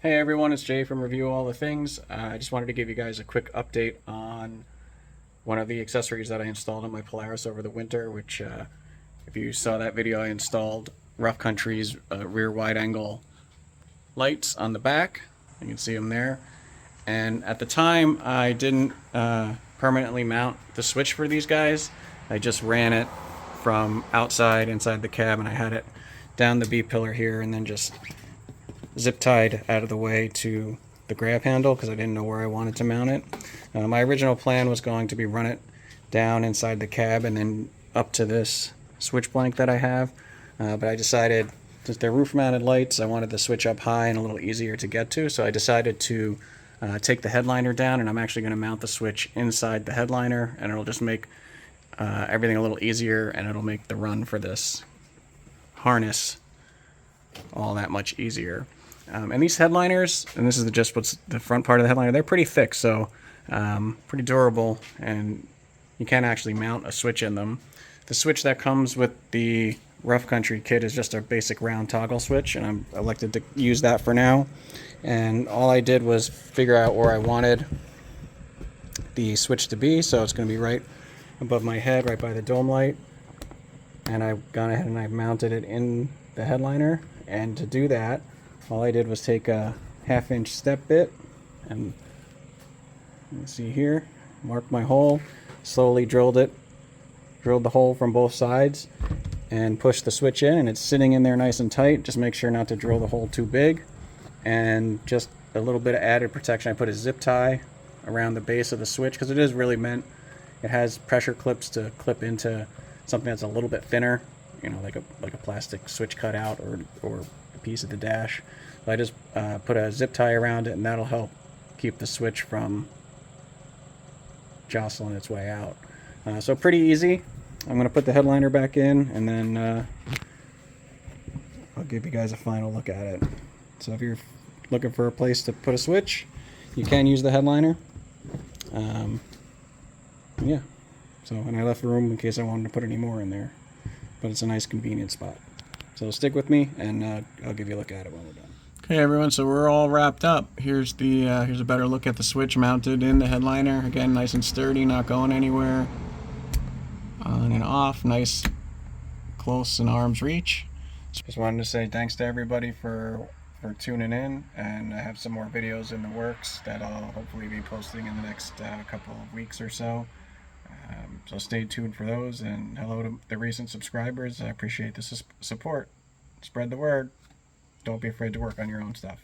Hey everyone, it's Jay from Review All the Things. I just wanted to give you guys a quick update on one of the accessories that I installed on my Polaris over the winter, which if you saw that video, I installed Rough Country's rear wide angle lights on the back. You can see them there. And at the time, I didn't permanently mount the switch for these guys. I just ran it from outside inside the cab, and I had it down the B-pillar here and then just zip tied out of the way to the grab handle because I didn't know where I wanted to mount it. My original plan was going to be run it down inside the cab and then up to this switch blank that I have, but I decided since they're roof mounted lights, I wanted the switch up high and a little easier to get to, so I decided to take the headliner down, and I'm actually going to mount the switch inside the headliner, and it'll just make everything a little easier, and it'll make the run for this harness all that much easier. And these headliners, and this is just what's the front part of the headliner, they're pretty thick, so pretty durable, and you can actually mount a switch in them. The switch that comes with the Rough Country kit is just a basic round toggle switch, and I'm elected to use that for now. And all I did was figure out where I wanted the switch to be, so it's going to be right above my head, right by the dome light. And I've gone ahead and I've mounted it in the headliner, and to do that, all I did was take a 1/2-inch step bit, and you can see here, mark my hole, slowly drilled the hole from both sides, and pushed the switch in, and it's sitting in there nice and tight. Just make sure not to drill the hole too big, and just a little bit of added protection. I put a zip tie around the base of the switch because it is really meant, it has pressure clips to clip into something that's a little bit thinner, you know, like a plastic switch cutout or a piece of the dash. So I just put a zip tie around it, and that'll help keep the switch from jostling its way out. So pretty easy. I'm going to put the headliner back in, and then I'll give you guys a final look at it. So if you're looking for a place to put a switch, you can use the headliner. Yeah. So, and I left room in case I wanted to put any more in there, but it's a nice convenient spot. So stick with me, and I'll give you a look at it when we're done. Okay, everyone. So we're all wrapped up. Here's a better look at the switch mounted in the headliner. Again, nice and sturdy, not going anywhere. On and off, nice, close in arm's reach. Just wanted to say thanks to everybody for tuning in, and I have some more videos in the works that I'll hopefully be posting in the next couple of weeks or so. So stay tuned for those, and hello to the recent subscribers. I appreciate the support. Spread the word. Don't be afraid to work on your own stuff.